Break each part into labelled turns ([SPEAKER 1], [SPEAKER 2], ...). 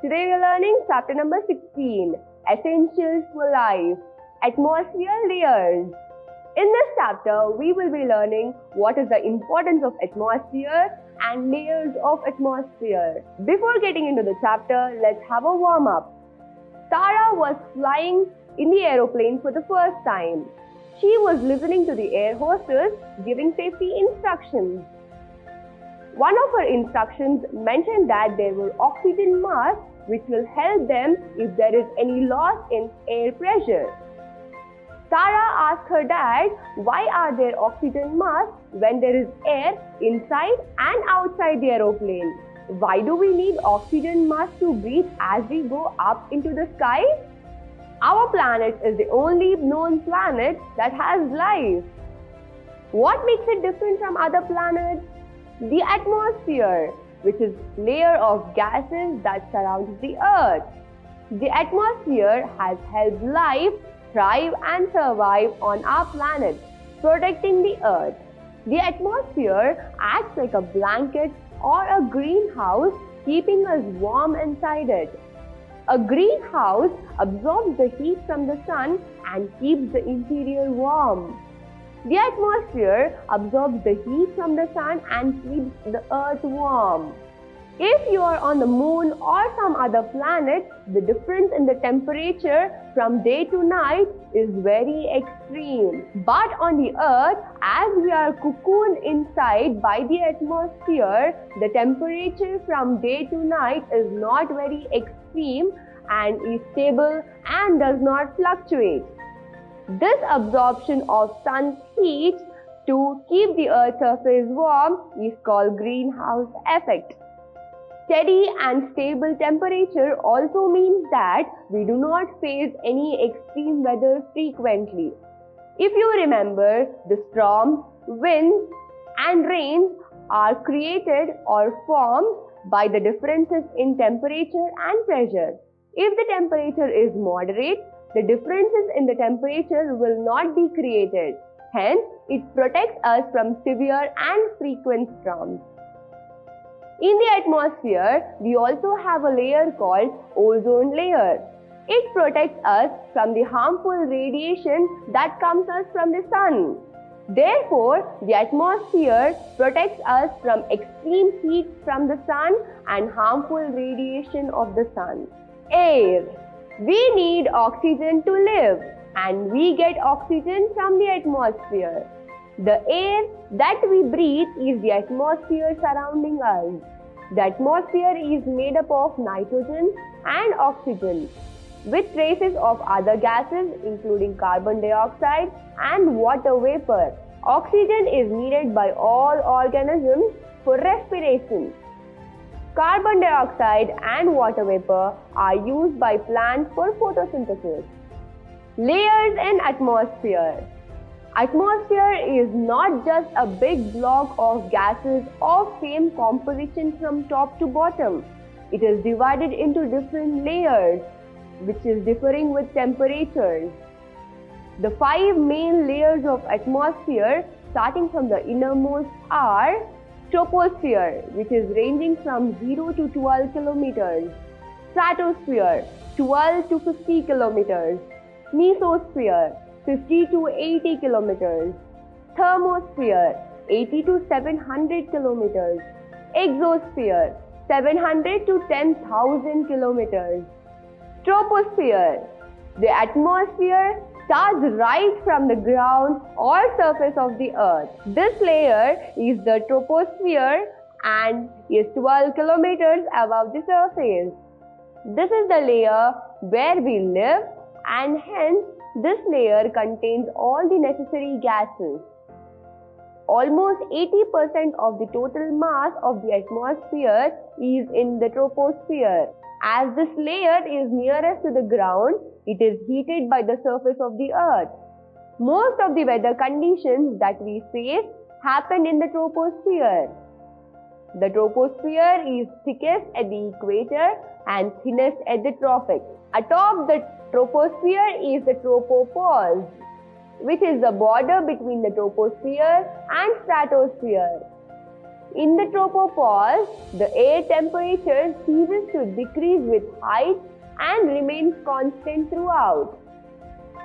[SPEAKER 1] Today we are learning chapter number 16, Essentials for Life, Atmosphere Layers. In this chapter, we will be learning what is the importance of atmosphere and layers of atmosphere. Before getting into the chapter, let's have a warm-up. Tara was flying in the aeroplane for the first time. She was listening to the air hostess giving safety instructions. One of her instructions mentioned that there were oxygen masks which will help them if there is any loss in air pressure. Tara asked her dad, why are there oxygen masks when there is air inside and outside the aeroplane? Why do we need oxygen masks to breathe as we go up into the sky? Our planet is the only known planet that has life. What makes it different from other planets? The atmosphere, which is a layer of gases that surrounds the Earth. The atmosphere has helped life thrive and survive on our planet, protecting the Earth. The atmosphere acts like a blanket or a greenhouse, keeping us warm inside it. A greenhouse absorbs the heat from the sun and keeps the interior warm. The atmosphere absorbs the heat from the sun and keeps the earth warm. If you are on the moon or some other planet, the difference in the temperature from day to night is very extreme. But on the earth, as we are cocooned inside by the atmosphere, the temperature from day to night is not very extreme and is stable and does not fluctuate. This absorption of sun's heat to keep the earth's surface warm is called greenhouse effect. Steady and stable temperature also means that we do not face any extreme weather frequently. If you remember, the storms, winds and rains are created or formed by the differences in temperature and pressure. If the temperature is moderate, the differences in the temperature will not be created. Hence, it protects us from severe and frequent storms. In the atmosphere, we also have a layer called ozone layer. It protects us from the harmful radiation that comes us from the sun. Therefore, the atmosphere protects us from extreme heat from the sun and harmful radiation of the sun. Air. We need oxygen to live, and we get oxygen from the atmosphere. The air that we breathe is the atmosphere surrounding us. The atmosphere is made up of nitrogen and oxygen, with traces of other gases including carbon dioxide and water vapor. Oxygen is needed by all organisms for respiration. Carbon dioxide and water vapor are used by plants for photosynthesis. Layers in atmosphere. Atmosphere is not just a big block of gases of same composition from top to bottom. It is divided into different layers, which is differing with temperatures. The 5 main layers of atmosphere, starting from the innermost, are Troposphere, which is ranging from 0 to 12 kilometers. Stratosphere, 12 to 50 kilometers. Mesosphere, 50 to 80 kilometers. Thermosphere, 80 to 700 kilometers. Exosphere, 700 to 10,000 kilometers. Troposphere. The atmosphere starts right from the ground or surface of the earth. This layer is the troposphere and is 12 kilometers above the surface. This is the layer where we live, and hence this layer contains all the necessary gases. Almost 80% of the total mass of the atmosphere is in the troposphere. As this layer is nearest to the ground, it is heated by the surface of the earth. Most of the weather conditions that we face happen in the troposphere. The troposphere is thickest at the equator and thinnest at the tropics. Atop the troposphere is the tropopause, which is the border between the troposphere and stratosphere. In the tropopause, the air temperature ceases to decrease with height and remains constant throughout.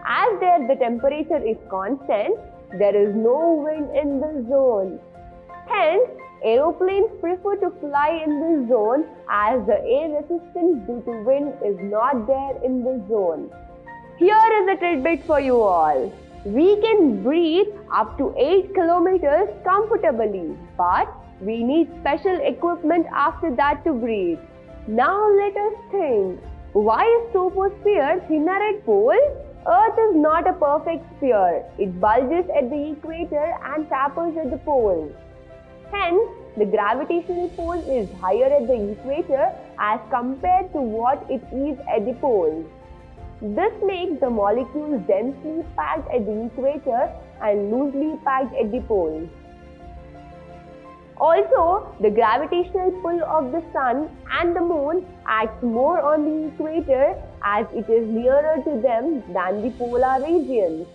[SPEAKER 1] As there the temperature is constant, there is no wind in this zone. Hence, aeroplanes prefer to fly in this zone as the air resistance due to wind is not there in this zone. Here is a tidbit for you all. We can breathe up to 8 kilometers comfortably, but we need special equipment after that to breathe. Now let us think. Why is troposphere thinner at pole? Earth is not a perfect sphere. It bulges at the equator and tapers at the poles. Hence, the gravitational force is higher at the equator as compared to what it is at the poles. This makes the molecules densely packed at the equator and loosely packed at the poles. Also, the gravitational pull of the sun and the moon acts more on the equator as it is nearer to them than the polar regions.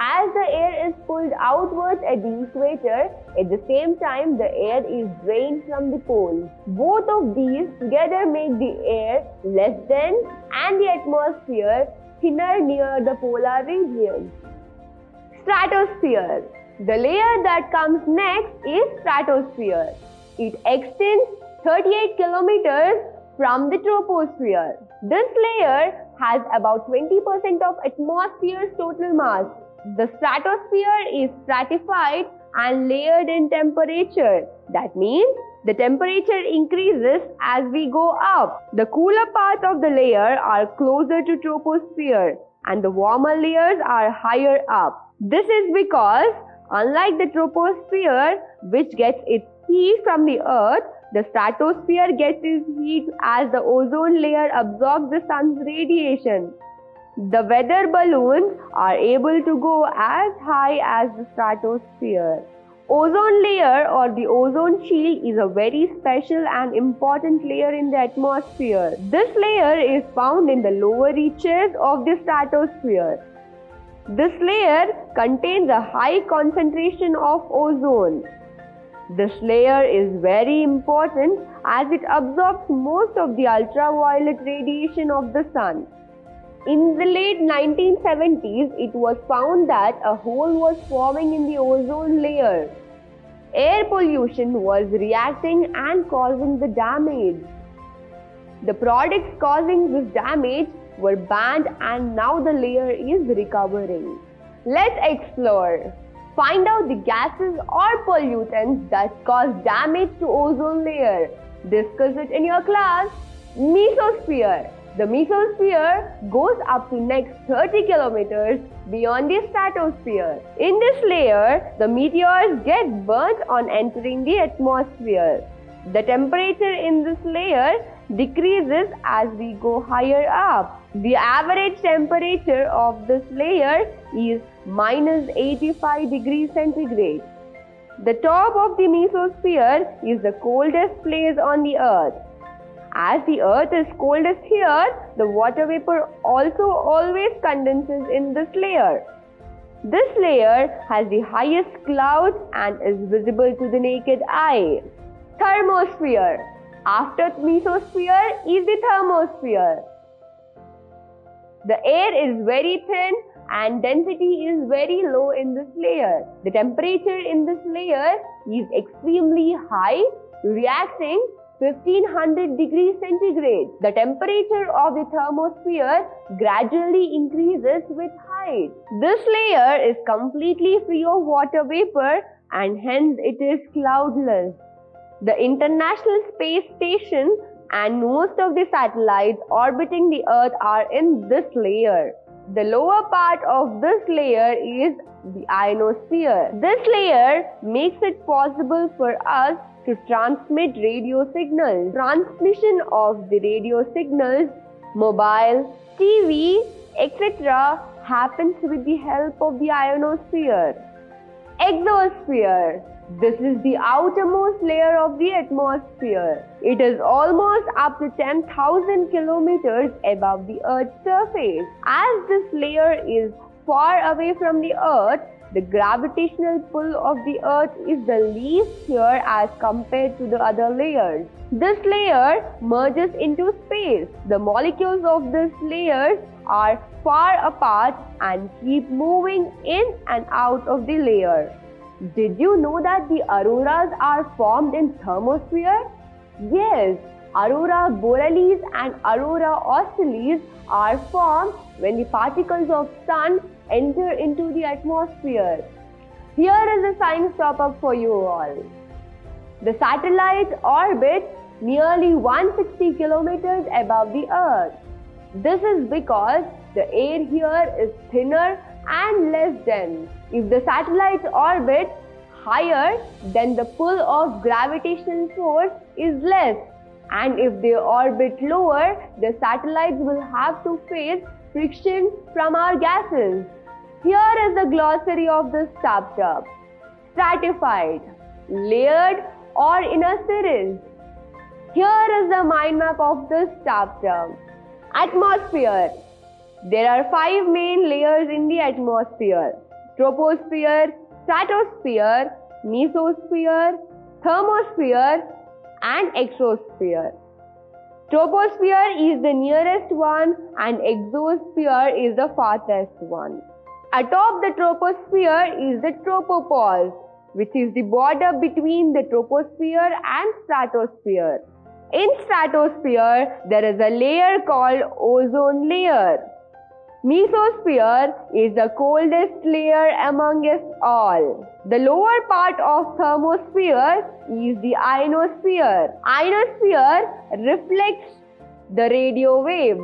[SPEAKER 1] As the air is pulled outwards at the equator, at the same time the air is drained from the poles. Both of these together make the air less dense and the atmosphere thinner near the polar regions. Stratosphere. The layer that comes next is stratosphere. It extends 38 kilometers from the troposphere. This layer has about 20% of atmosphere's total mass. The stratosphere is stratified and layered in temperature. That means the temperature increases as we go up. The cooler parts of the layer are closer to troposphere and the warmer layers are higher up. This is because, unlike the troposphere, which gets its heat from the earth, the stratosphere gets its heat as the ozone layer absorbs the sun's radiation. The weather balloons are able to go as high as the stratosphere. Ozone layer or the ozone shield is a very special and important layer in the atmosphere. This layer is found in the lower reaches of the stratosphere. This layer contains a high concentration of ozone. This layer is very important as it absorbs most of the ultraviolet radiation of the sun. In the late 1970s, it was found that a hole was forming in the ozone layer. Air pollution was reacting and causing the damage. The products causing this damage were banned and now the layer is recovering. Let's explore. Find out the gases or pollutants that cause damage to ozone layer. Discuss it in your class. Mesosphere. The mesosphere goes up to next 30 kilometers beyond the stratosphere. In this layer, the meteors get burnt on entering the atmosphere. The temperature in this layer decreases as we go higher up. The average temperature of this layer is minus 85 degrees centigrade. The top of the mesosphere is the coldest place on the earth. As the earth is coldest here, the water vapor also always condenses in this layer. This layer has the highest clouds and is visible to the naked eye. Thermosphere. After mesosphere is the thermosphere. The air is very thin and density is very low in this layer. The temperature in this layer is extremely high, reaching 1500 degrees centigrade. The temperature of the thermosphere gradually increases with height. This layer is completely free of water vapor and hence it is cloudless. The International Space Station and most of the satellites orbiting the Earth are in this layer. The lower part of this layer is the ionosphere. This layer makes it possible for us to transmit radio signals. Transmission of the radio signals, mobile, TV, etc. happens with the help of the ionosphere. Exosphere. This is the outermost layer of the atmosphere. It is almost up to 10,000 kilometers above the Earth's surface. As this layer is far away from the Earth, the gravitational pull of the Earth is the least here as compared to the other layers. This layer merges into space. The molecules of this layers are far apart and keep moving in and out of the layer. Did you know that the auroras are formed in thermosphere? Yes, aurora borealis and aurora australis are formed when the particles of sun enter into the atmosphere. Here is a science top-up for you all. The satellite orbits nearly 160 kilometers above the Earth. This is because the air here is thinner and less dense. If the satellite orbits higher, then the pull of gravitational force is less. And if they orbit lower, the satellites will have to face friction from our gases. Here is the glossary of this chapter. Stratified, layered or in a series. Here is the mind map of this chapter. Atmosphere. There are 5 main layers in the atmosphere: Troposphere, Stratosphere, Mesosphere, Thermosphere and Exosphere. Troposphere is the nearest one and Exosphere is the farthest one. Atop the troposphere is the tropopause, which is the border between the troposphere and stratosphere. In stratosphere, there is a layer called ozone layer. Mesosphere is the coldest layer amongst all. The lower part of thermosphere is the ionosphere. Ionosphere reflects the radio waves.